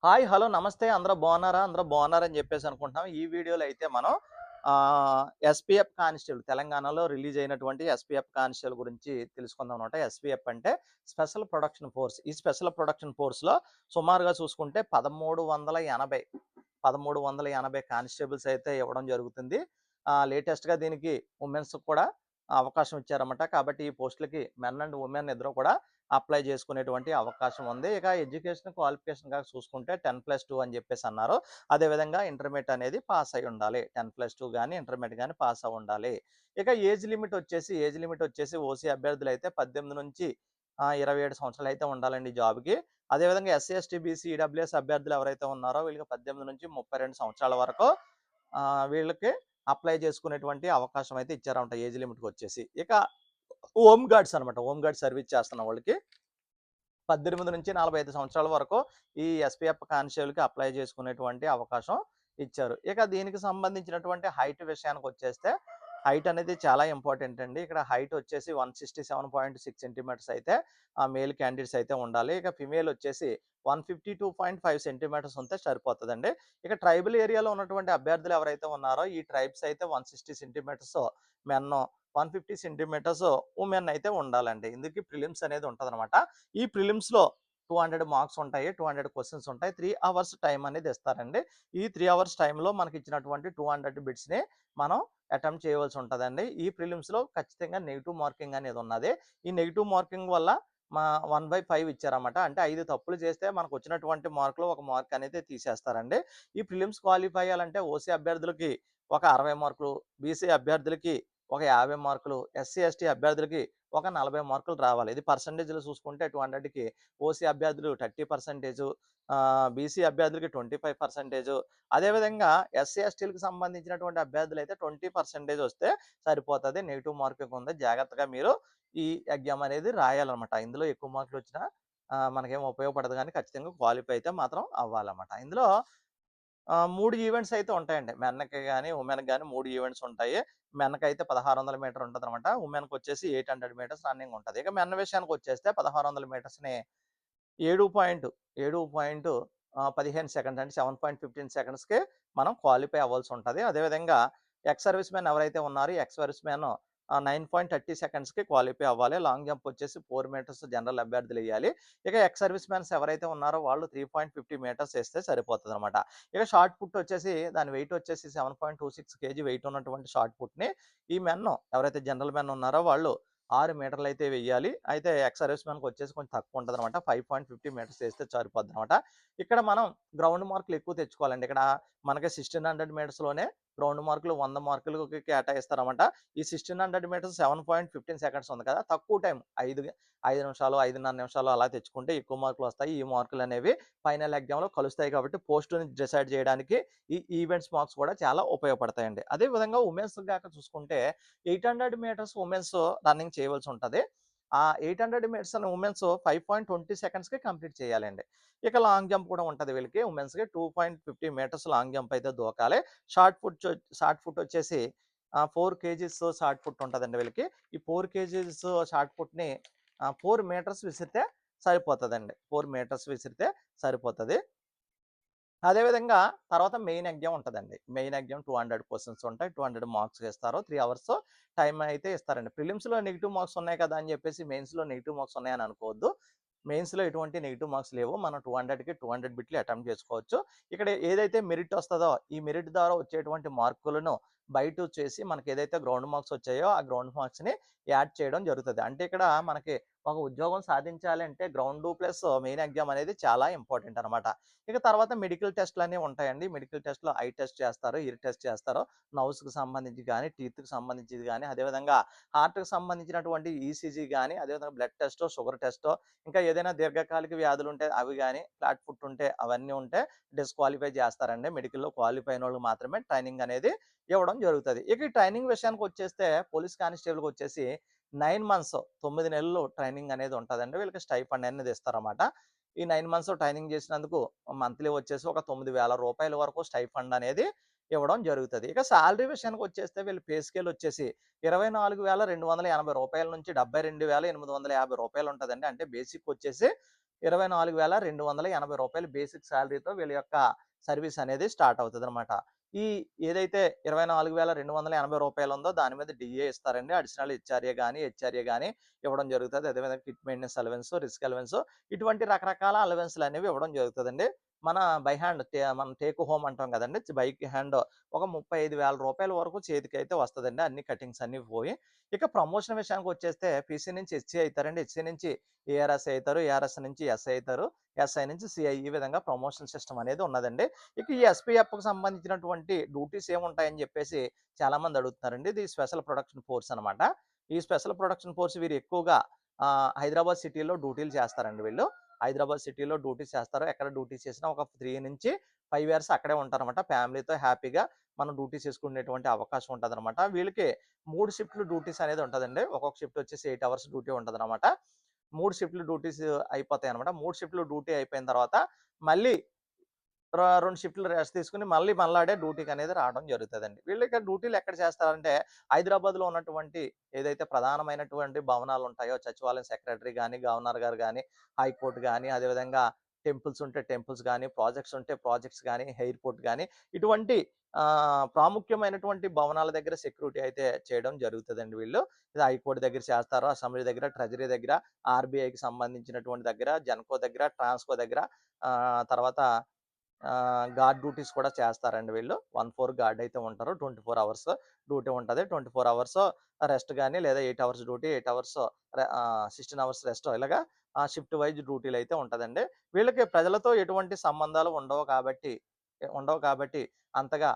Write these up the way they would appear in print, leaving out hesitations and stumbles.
Hi! Hello! నమస్తే. అందరూ బాగున్నారా? అందరూ బాగున్నారని జెప్పేసి అనుకుంటున్నాం. ఈ వీడియోలో అయితే మనం ఎస్‌పీఎఫ్ కానిస్టేబుల్ తెలంగాణలో రిలీజ్ అయినటువంటి ఎస్‌పీఎఫ్ కానిస్టేబుల్ గురించి తెలుసుకుందాం అన్నమాట. ఎస్‌పీఎఫ్ అంటే స్పెషల్ ప్రొడక్షన్ ఫోర్స్. ఈ స్పెషల్ ప్రొడక్షన్ ఫోర్స్‌లో సుమారుగా చూసుకుంటే 1380 కానిస్టేబుల్స్ అయితే ఇవ్వడం జరుగుతుంది. లేటెస్ట్‌గా దీనికి వుమెన్స్‌కి కూడా అవకాశం ఇచ్చారన్నమాట. కాబట్టి ఈ పోస్టులకి మెన్ అండ్ వుమెన్ ఇద్దరు కూడా అప్లై చేసుకునేటువంటి అవకాశం ఉంది. ఇక ఎడ్యుకేషన్ క్వాలిఫికేషన్‌గా చూసుకుంటే 10+2 అని చెప్పేసి అన్నారు. అదేవిధంగా ఇంటర్మీడియేట్ అనేది పాస్ అయ్యి ఉండాలి. 10+2 గాని, ఇంటర్మీడియేట్ గాని పాస్ అవ్వి ఉండాలి. ఇక ఏజ్ లిమిట్ వచ్చేసి ఓసీ అభ్యర్థులైతే 18 నుంచి 27 సంవత్సరాలు అయితే ఉండాలండి ఈ జాబ్‌కి. అదేవిధంగా ఎస్సీ, ఎస్టీ, బీసీ, ఈడబ్ల్యూఎస్ అభ్యర్థులు ఎవరైతే ఉన్నారో వీళ్ళకి 18 నుంచి 32 సంవత్సరాల వరకు వీళ్ళకి అప్లై చేసుకునేటువంటి అవకాశం అయితే ఇచ్చారన్నమాట ఏజ్ లిమిట్‌కొచ్చేసి. ఇక హోమ్ గార్డ్స్ అనమాట. హోమ్ గార్డ్ సర్వీస్ చేస్తున్న వాళ్ళకి 18-45 సంవత్సరాల వరకు ఈ ఎస్‌పీఎఫ్ కానిస్టేబుల్‌కి అప్లై చేసుకునేటువంటి అవకాశం ఇచ్చారు. ఇక దీనికి సంబంధించినటువంటి హైట్ విషయానికొచ్చేస్తే హైట్ అనేది చాలా ఇంపార్టెంట్ అండి. ఇక్కడ హైట్ వచ్చేసి 167.6 సెంటీమీటర్స్ అయితే మేల్ క్యాండిడేట్స్ అయితే ఉండాలి. ఇక ఫీమేల్ వచ్చేసి 152.5 సెంటీమీటర్స్ ఉంటే సరిపోతదండి. ఇక ట్రైబల్ ఏరియాలో ఉన్నటువంటి అభ్యర్థులు ఎవరైతే ఉన్నారో ఈ ట్రైబ్స్ అయితే 160 సెంటీమీటర్స్ మెన్, 150 సెంటీమీటర్స్ వుమెన్ అయితే ఉండాలండి. ఇందుకు ప్రిలిమ్స్ అనేది ఉంటదనమాట. ఈ ప్రిలిమ్స్‌లో 200 మార్క్స్ ఉంటాయి. 200 క్వెషన్స్ ఉంటాయి. 3 అవర్స్ టైమ్ అనేది ఇస్తారండి. ఈ 3 అవర్స్ టైమ్‌లో మనకిచ్చినటువంటి 200 బిట్స్‌ని మనం అటెంప్ట్ చేయవలసి ఉంటదండి. ఈ ప్రిలిమ్స్‌లో ఖచ్చితంగా నెగెటివ్ మార్కింగ్ అనేది ఉన్నది. ఈ నెగెటివ్ మార్కింగ్ వల్ల మా 1/5 ఇచ్చారన్నమాట. అంటే 5 తప్పులు చేస్తే మనకొచ్చినటువంటి మార్కులో ఒక మార్క్ అనేది తీసేస్తారండి. ఈ ప్రిలిమ్స్ క్వాలిఫై అయ్యాలంటే ఓసీ అభ్యర్థులకి ఒక 60 మార్కులు, బీసీ అభ్యర్థులకి ఒక 50 మార్కులు, ఎస్సీ, ఎస్టీ అభ్యర్థులకి ఒక 40 మార్కులు రావాలి. ఇది పర్సెంటేజ్‌లో చూసుకుంటే 200కి ఓసీ అభ్యర్థులు 30%, బీసీ అభ్యర్థులకి 25%, అదేవిధంగా ఎస్సీ, ఎస్టీలకు సంబంధించినటువంటి అభ్యర్థులైతే 20% వస్తే సరిపోతది. నెగెటివ్ మార్కింగ్ ఉంది. జాగ్రత్తగా మీరు ఈ ఎగ్జామ్ అనేది రాయాలన్నమాట. ఇందులో ఎక్కువ మార్కులు వచ్చినా మనకేం ఉపయోగపడదు గానీ ఖచ్చితంగా క్వాలిఫై అయితే మాత్రం అవ్వాలన్నమాట. ఇందులో 3 ఈవెంట్స్ అయితే ఉంటాయండి. మెన్‌కి గాని, వుమెన్‌కి గాని 3 ఈవెంట్స్ ఉంటాయి. మెన్‌కైతే 1600 మీటర్ ఉంటదనమాట. వుమెన్‌కొచ్చేసి 800 మీటర్స్ రన్నింగ్ ఉంటది. ఇక మెన్ విషయానికొచ్చేస్తే 1600 మీటర్స్‌ని 7.15 సెకండ్స్ అంటే 7.15 సెకండ్స్‌కి మనం క్వాలిఫై అవ్వాల్సి ఉంటది. అదేవిధంగా ఎక్స్ సర్వీస్ మెన్ ఎవరైతే ఉన్నారో ఎక్స్ సర్వీస్ మెన్ 9.30 సెకండ్స్‌కి క్వాలిఫై అవ్వాలి. లాంగ్ జంప్ వచ్చేసి 4 మీటర్స్ జనరల్ అభ్యర్థులెయ్యాలి. ఇక ఎక్స్ సర్వీస్ మెన్స్ ఎవరైతే ఉన్నారో వాళ్ళు 3.50 మీటర్స్ ఏస్తే సరిపోతదనమాట. ఇక షార్ట్ పుట్ వచ్చేసి దాని వెయిట్ వచ్చేసి 7.26 కేజీ వెయిట్ ఉన్నటువంటి షార్ట్ పుట్‌ని ఈ మెన్ ఎవరైతే జనరల్ మెన్ ఉన్నారో వాళ్ళు 6 మీటర్లయితే వెయ్యాలి. అయితే ఎక్స్ సర్వీస్ మెన్‌కి వచ్చేసి కొంచెం తక్కువ ఉంటదనమాట. 5.50 మీటర్స్ ఏస్తే సరిపోద్దనమాట. ఇక్కడ మనం గ్రౌండ్ మార్కులు ఎక్కువ తెచ్చుకోవాలండి. ఇక్కడ మనకి 1600 మీటర్స్‌లోనే గ్రౌండ్ మార్కులు 100 మార్కులకి కేటాయిస్తారనమాట. ఈ 1600 మీటర్స్ 7.15 సెకండ్స్ ఉంది కదా! తక్కువ టైం 5 నిమిషాలు, 5:30 నిమిషాలు అలా తెచ్చుకుంటే ఎక్కువ మార్కులొస్తాయి. ఈ మార్కులనేవి ఫైనల్ ఎగ్జామ్‌లో కలుస్తాయి కాబట్టి పోస్ట్‌ని డిసైడ్ చేయడానికి ఈ ఈవెంట్స్ మార్క్స్ కూడా చాలా ఉపయోగపడతాయండి. అదే విధంగా వుమెన్స్ గాక చూసుకుంటే 800 మీటర్స్ వుమెన్స్ రన్నింగ్ చేయవలసి ఉంటది. ఆ 800 మీటర్స్ వుమెన్స్ 5.20 సెకండ్స్‌కి కంప్లీట్ చేయాలండి. ఇక లాంగ్ జంప్ కూడా ఉంటది వీళ్ళకి వుమెన్స్‌కి 2.50 మీటర్స్ లాంగ్ జంప్ అయితే దూకాలి. షార్ట్ పుట్ వచ్చేసి 4 కేజీస్ షార్ట్ పుట్ ఉంటదండి వీళ్ళకి. ఈ 4 కేజీస్ షార్ట్ పుట్‌ని 4 మీటర్స్ విసిరితే సరిపోతదండి. 4 మీటర్స్ విసిరితే సరిపోతది. అదే విధంగా తర్వాత మెయిన్ ఎగ్జామ్ ఉంటదండి. మెయిన్ ఎగ్జామ్ 200 క్వెషన్స్ ఉంటాయి. 200 మార్క్స్ ఇస్తారు. 3 అవర్స్ టైమ్ అయితే ఇస్తారండి. ప్రిలిమ్స్‌లో నెగెటివ్ మార్క్స్ ఉన్నాయి కదా! అని చెప్పేసి మెయిన్స్‌లో నెగెటివ్ మార్క్స్ ఉన్నాయని అనుకోవద్దు. మెయిన్స్‌లో ఎటువంటి నెగెటివ్ మార్క్స్ లేవు. మనం 200కి 200 బిట్లు అటెంప్ట్ చేసుకోవచ్చు. ఇక్కడ ఏదైతే మెరిట్ వస్తదో, ఈ మెరిట్ ద్వారా వచ్చేటువంటి మార్కులను బయటొచ్చేసి మనకేదైతే గ్రౌండ్ మార్క్స్ వచ్చాయో, ఆ గ్రౌండ్ మార్క్స్‌ని యాడ్ చేయడం జరుగుతది. అంటే ఇక్కడ మనకి ఒక ఉద్యోగం సాధించాలి అంటే గ్రౌండ్ ప్లస్ మెయిన్ ఎగ్జామ్ అనేది చాలా ఇంపార్టెంట్ అనమాట. ఇక తర్వాత మెడికల్ టెస్ట్‌లనేవి ఉంటాయండి. మెడికల్ టెస్ట్‌లో ఐ టెస్ట్ చేస్తారు, ఇయర్ టెస్ట్ చేస్తారు. నౌస్‌కి సంబంధించి గాని, టీత్‌కి సంబంధించింది గాని, అదేవిధంగా హార్ట్‌కి సంబంధించినటువంటి ఈసీజీ గాని, అదేవిధంగా బ్లడ్ టెస్టో, షుగర్ టెస్టో, ఇంకా ఏదైనా దీర్ఘకాలిక వ్యాధులుంటే అవి గాని, ఫ్లాట్ ఫుట్ ఉంటే అవన్నీ ఉంటే డిస్‌క్వాలిఫై చేస్తారండి. మెడికల్‌లో క్వాలిఫై అయినోళ్ళకి మాత్రమే ట్రైనింగ్ అనేది ఇవ్వడం జరుగుతది. ఇక ఈ ట్రైనింగ్ విషయానికొచ్చేస్తే పోలీస్ కానిస్టేబుల్‌కొచ్చేసి 9 మంత్స్ 9 నెలలు ట్రైనింగ్ అనేది ఉంటదండి. వీళ్ళకి స్టైఫండ్ అనేది ఇస్తారన్నమాట. ఈ 9 మంత్స్ ట్రైనింగ్ చేసినందుకు మంత్లీ వచ్చేసి ఒక రూ. 9,000 వరకు స్టైఫండ్ అనేది ఇవ్వడం జరుగుతది. ఇక సాలరీ విషయానికొచ్చేస్తే వీళ్ళ పే స్కేల్ వచ్చేసి రూ. 24,280 నుంచి రూ. 72,850 ఉంటదండి. అంటే బేసిక్ వచ్చేసి రూ. 24,280 బేసిక్ సాలరీతో వీళ్ళ యొక్క సర్వీస్ అనేది స్టార్ట్ అవుతదనమాట. ఈ ఏదైతే రూ. 24,280 ఉందో దాని మీద డీఏ ఇస్తారండి. అడిషనల్ హెచ్ఆర్ఏ గాని ఇవ్వడం జరుగుతది. అదేవిధంగా kit maintenance allowance, risk allowance ఇటువంటి రకరకాల అలవెన్స్‌లనేవి ఇవ్వడం జరుగుతదండి. మన బై హ్యాండ్ మనం టేక్ హోమ్ అంటాం కదండీ! బై హ్యాండ్ ఒక రూ. 35,000 వరకు చేతికైతే వస్తదండి. అన్ని కటింగ్స్ అన్నీ పోయి. ఇక ప్రమోషన్ విషయానికొచ్చేస్తే పీసీ నుంచి హెచ్‌సీ అయితారండి. హెచ్‌సీ నుంచి ఏఆర్ఎస్ అయితారు. ఏఆర్ఎస్ నుంచి ఎస్ఐ అయితారు. ఎస్ఐ నుంచి సీఐ ఈ విధంగా ప్రమోషన్ సిస్టమ్ అనేది ఉన్నదండి. ఇక ఈ ఎస్‌పీఎఫ్‌కి సంబంధించినటువంటి డ్యూటీస్ ఏముంటాయని చెప్పేసి చాలామంది అడుగుతున్నారండి. ఇది స్పెషల్ ప్రొడక్షన్ ఫోర్స్ అనమాట. ఈ స్పెషల్ ప్రొడక్షన్ ఫోర్స్ వీరు ఎక్కువగా హైదరాబాద్ సిటీలో డ్యూటీలు చేస్తారండి వీళ్ళు. హైదరాబాద్ సిటీలో డ్యూటీస్ చేస్తారు. ఎక్కడ డ్యూటీస్ చేసినా ఒక 3-5 ఇయర్స్ అక్కడే ఉంటారనమాట. ఫ్యామిలీతో హ్యాపీగా మనం డ్యూటీ చేసుకునేటువంటి అవకాశం ఉంటదనమాట. వీళ్ళకి 3 షిఫ్ట్‌లు డ్యూటీస్ అనేది ఉంటదండి. ఒక్కొక్క షిఫ్ట్ వచ్చేసి 8 అవర్స్ డ్యూటీ ఉంటదనమాట. 3 షిఫ్ట్‌లు డ్యూటీస్ అయిపోతాయనమాట. 3 షిఫ్ట్‌లు డ్యూటీ అయిపోయిన తర్వాత మళ్ళీ 2 షిఫ్ట్‌లు రెస్ట్ తీసుకొని మళ్ళాడే డ్యూటీకనేది రావడం జరుగుతదండి. వీళ్ళకి డ్యూటీలు ఎక్కడ చేస్తారంటే హైదరాబాద్‌లో ఉన్నటువంటి ఏదైతే ప్రధానమైనటువంటి భవనాలుంటాయో సచివాలయం సెక్రటరీ గాని, గవర్నర్ గారు గాని, హైకోర్ట్ గాని, అదేవిధంగా టెంపుల్స్ ఉంటే టెంపుల్స్ గాని, ప్రాజెక్ట్స్ ఉంటే ప్రాజెక్ట్స్ గాని, ఎయిర్‌పోర్ట్ గాని ఇటువంటి ప్రాముఖ్యమైనటువంటి భవనాల దగ్గర సెక్యూరిటీ అయితే చేయడం జరుగుతదండి వీళ్ళు. ఇది హైకోర్ట్ దగ్గర చేస్తారు. అసెంబ్లీ దగ్గర, ట్రెజరీ దగ్గర, ఆర్‌బీఐకి సంబంధించినటువంటి దగ్గర, జెన్‌కో దగ్గర, ట్రాన్స్‌కో దగ్గర తర్వాత గార్డ్ డ్యూటీస్ కూడా చేస్తారండి వీళ్ళు. 1-4 గార్డ్ అయితే ఉంటారు. 24 అవర్స్ డ్యూటీ ఉంటది. 24 అవర్స్ రెస్ట్ గాని లేదా 8 hours duty, 8 hours 16 hours rest ఇలాగా షిఫ్ట్ వైస్ డ్యూటీలయితే ఉంటదండి. వీళ్ళకి ప్రజలతో ఎటువంటి సంబంధాలు ఉండవు కాబట్టి అంతగా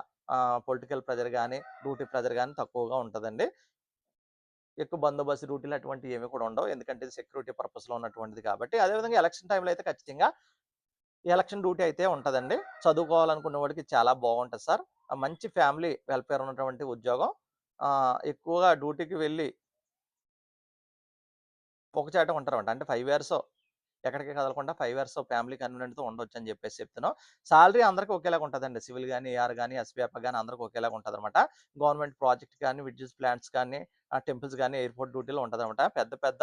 పొలిటికల్ ప్రెషర్ గాని, డ్యూటీ ప్రెషర్ గాని తక్కువగా ఉంటదండి. ఎక్కువ బందోబస్తు డ్యూటీలు అటువంటివి ఏమి కూడా ఉండవు. ఎందుకంటే ఇది సెక్యూరిటీ పర్పస్‌లో ఉన్నటువంటిది కాబట్టి. అదేవిధంగా ఎలక్షన్ టైమ్‌లో అయితే ఖచ్చితంగా ఎలక్షన్ డ్యూటీ అయితే ఉంటదండి. చదువుకోవాలనుకునే వాడికి చాలా బాగుంటది సార్. మంచి ఫ్యామిలీ వెల్‌ఫేర్ ఉన్నటువంటి ఉద్యోగం. ఎక్కువగా డ్యూటీకి వెళ్లి ఒక చాటే ఉంటారన్నమాట. అంటే 5 ఇయర్స్ ఎక్కడికి కదలకుండా 5 ఇయర్స్ ఫ్యామిలీ కన్వీనియంట్‌తో ఉండొచ్చని చెప్పేసి చెప్తున్నాం. సాలరీ అందరికి ఒకేలాగా ఉంటదండి. సివిల్ గాని, ఏఆర్ గాని, ఎస్‌పీఎఫ్ గాని అందరికి ఒకేలాగా ఉంటదనమాట. గవర్నమెంట్ ప్రాజెక్ట్ గాని, విద్యుత్ ప్లాంట్స్ కానీ, టెంపుల్స్ గాని, ఎయిర్‌పోర్ట్ డ్యూటీలో ఉంటదనమాట. పెద్ద పెద్ద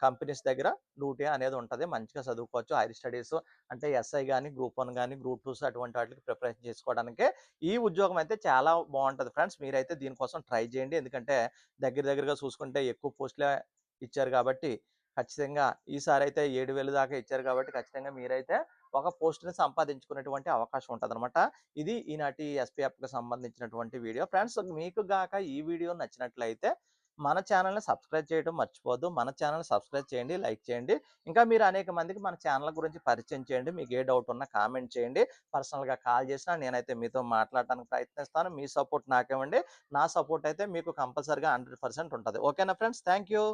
కంపెనీస్ దగ్గర డ్యూటీ అనేది ఉంటది. మంచిగా చదువుకోవచ్చు. హైర్ స్టడీస్ అంటే ఎస్ఐ గాని, గ్రూప్ 1 గాని, గ్రూప్ 2s అటువంటి వాటికి ప్రిపరేషన్ చేసుకోవడానికే ఈ ఉద్యోగం అయితే చాలా బావుంటది ఫ్రెండ్స్. మీరైతే దీనికోసం ట్రై చేయండి. ఎందుకంటే దగ్గరగా చూసుకుంటే ఎక్కువ పోస్టులే ఇచ్చారు కాబట్టి ఖచ్చితంగా ఈసారైతే 7,000 దాకా ఇచ్చారు కాబట్టి ఖచ్చితంగా మీరైతే ఒక పోస్ట్‌ని సంపాదించుకునేటువంటి అవకాశం ఉంటదనమాట. ఇది ఈనాటి ఎస్‌పీఎఫ్‌కి సంబంధించినటువంటి వీడియో. ఫ్రెండ్స్ మీకు గాక ఈ వీడియో నచ్చినట్లయితే మన ఛానెల్‌ని సబ్స్క్రైబ్ చేయడం మర్చిపోవద్దు. మన ఛానెల్‌ని సబ్స్క్రైబ్ చేయండి, లైక్ చేయండి. ఇంకా మీరు అనేక మందికి మన ఛానెల్ గురించి పరిచయం చేయండి. మీకు ఏ డౌట్ ఉన్నా కామెంట్ చేయండి. పర్సనల్‌గా కాల్ చేసినా నేనైతే మీతో మాట్లాడడానికి ప్రయత్నిస్తాను. మీ సపోర్ట్ నాకివ్వండి. నా సపోర్ట్ అయితే మీకు కంపల్సరీగా 100% ఉంటది. ఓకేనా ఫ్రెండ్స్? Thank you.